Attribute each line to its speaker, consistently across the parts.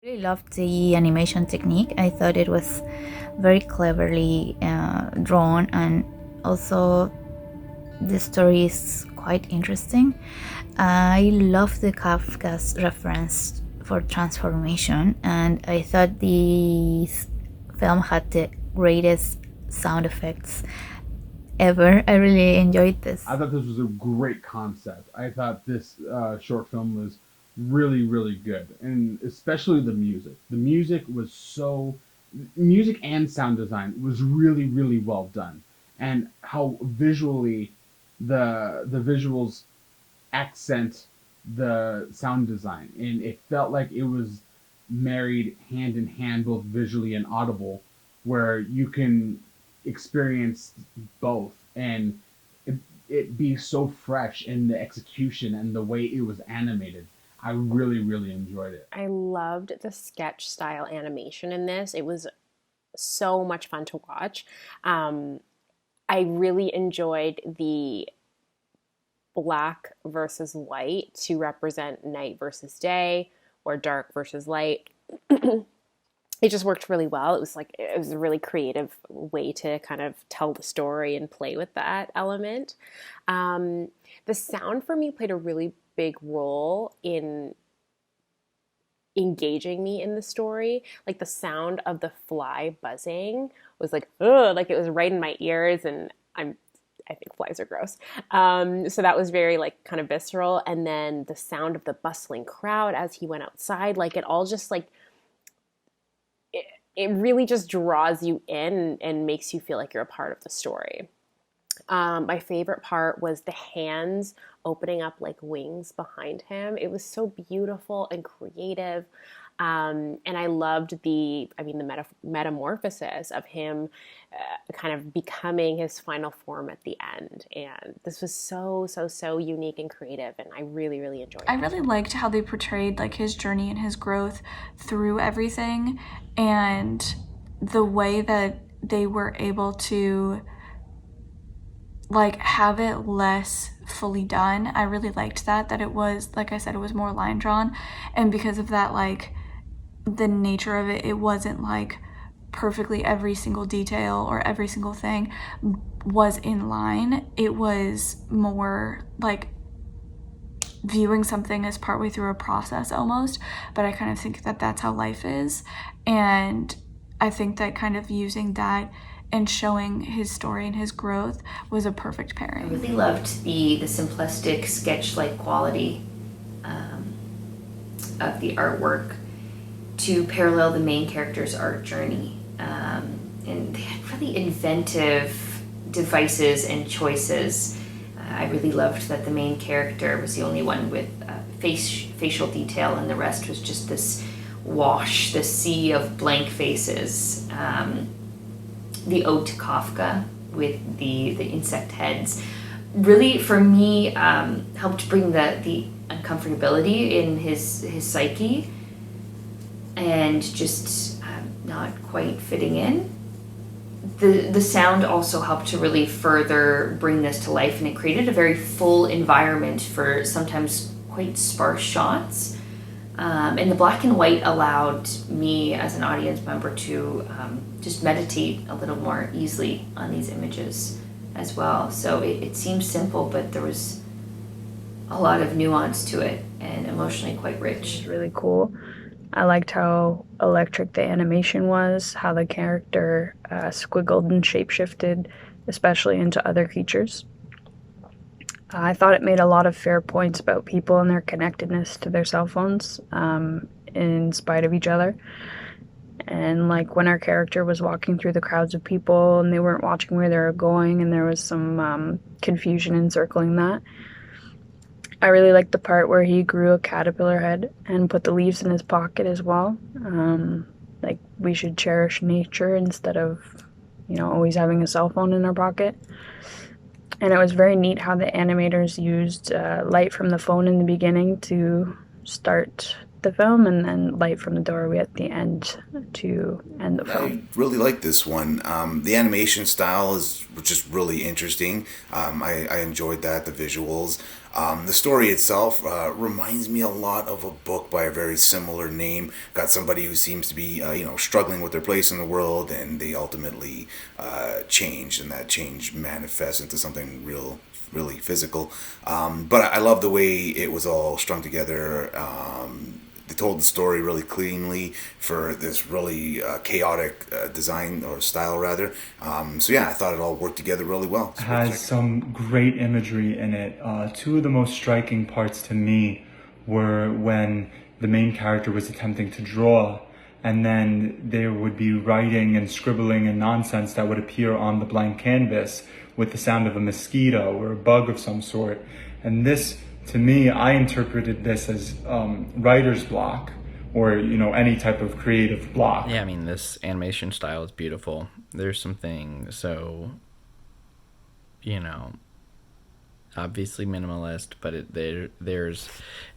Speaker 1: Really loved the animation technique. I thought it was very cleverly drawn, and also the story is quite interesting. I love the Kafka's reference for transformation, and I thought this film had the greatest sound effects ever. I really enjoyed this.
Speaker 2: I thought this was a great concept. I thought this short film was really, really good, and especially the music. The music was so, music and sound design was really, really well done, and how visually the visuals accent the sound design, and it felt like it was married hand in hand, both visually and audible, where you can experience both, and it, it be so fresh in the execution and the way it was animated. I really, really enjoyed it.
Speaker 3: I loved the sketch style animation in this. It was so much fun to watch. Um, I really enjoyed the black versus white to represent night versus day or dark versus light. It just worked really well. It was a really creative way to kind of tell the story and play with that element. Um, the sound for me played a really big role in engaging me in the story. Like the sound of the fly buzzing was like, ugh, like it was right in my ears, and I think flies are gross. So that was very like kind of visceral. And then the sound of the bustling crowd as he went outside, like it all just like it really just draws you in and makes you feel like you're a part of the story. My favorite part was the hands opening up like wings behind him. It was so beautiful and creative. And I loved the metamorphosis of him kind of becoming his final form at the end. And this was so, so, so unique and creative. And I really, really enjoyed
Speaker 4: I
Speaker 3: it.
Speaker 4: really liked how they portrayed like his journey and his growth through everything, and the way that they were able to like have it less fully done. I really liked that it was, like I said, it was more line drawn, and because of that, like the nature of it, it wasn't like perfectly every single detail or every single thing was in line. It was more like viewing something as partway through a process almost, but I kind of think that that's how life is, and I think that kind of using that and showing his story and his growth was a perfect pairing.
Speaker 1: I really loved the simplistic sketch-like quality um, of the artwork to parallel the main character's art journey. And they had really inventive devices and choices. I really loved that the main character was the only one with facial detail, and the rest was just this wash, this sea of blank faces. The ode to Kafka with the insect heads really, for me, helped bring the uncomfortability in his psyche, and just not quite fitting in. The sound also helped to really further bring this to life, and it created a very full environment for sometimes quite sparse shots. And the black and white allowed me as an audience member to just meditate a little more easily on these images as well. So it seemed simple, but there was a lot of nuance to it and emotionally quite rich.
Speaker 5: It's really cool. I liked how electric the animation was, how the character squiggled and shapeshifted, especially into other creatures. I thought it made a lot of fair points about people and their connectedness to their cell phones in spite of each other. And like when our character was walking through the crowds of people and they weren't watching where they were going, and there was some confusion encircling that. I really liked the part where he grew a caterpillar head and put the leaves in his pocket as well. Like we should cherish nature instead of, always having a cell phone in our pocket. And it was very neat how the animators used light from the phone in the beginning to start the film, and then light from the doorway at the end to end the film.
Speaker 6: I really like this one. The animation style is just really interesting. I enjoyed that, the visuals. The story itself reminds me a lot of a book by a very similar name. Got somebody who seems to be, struggling with their place in the world, and they ultimately change, and that change manifests into something really physical. But I love the way it was all strung together. They told the story really cleanly for this really chaotic design or style, rather. So yeah, I thought it all worked together really well.
Speaker 7: It has some great imagery in it. Two of the most striking parts to me were when the main character was attempting to draw, and then there would be writing and scribbling and nonsense that would appear on the blank canvas with the sound of a mosquito or a bug of some sort. And this, to me, I interpreted this as writer's block, or any type of creative block.
Speaker 8: Yeah, I mean, this animation style is beautiful. There's something so, obviously minimalist, but it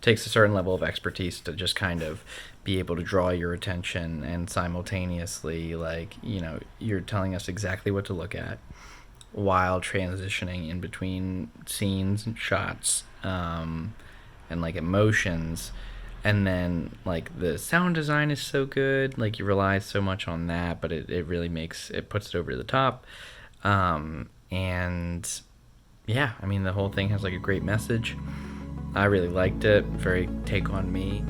Speaker 8: takes a certain level of expertise to just kind of be able to draw your attention, and simultaneously, you're telling us exactly what to look at while transitioning in between scenes and shots, and emotions. And then the sound design is so good, you rely so much on that, but it really puts it over the top. And yeah, I mean, the whole thing has a great message. I really liked it. Very take on me.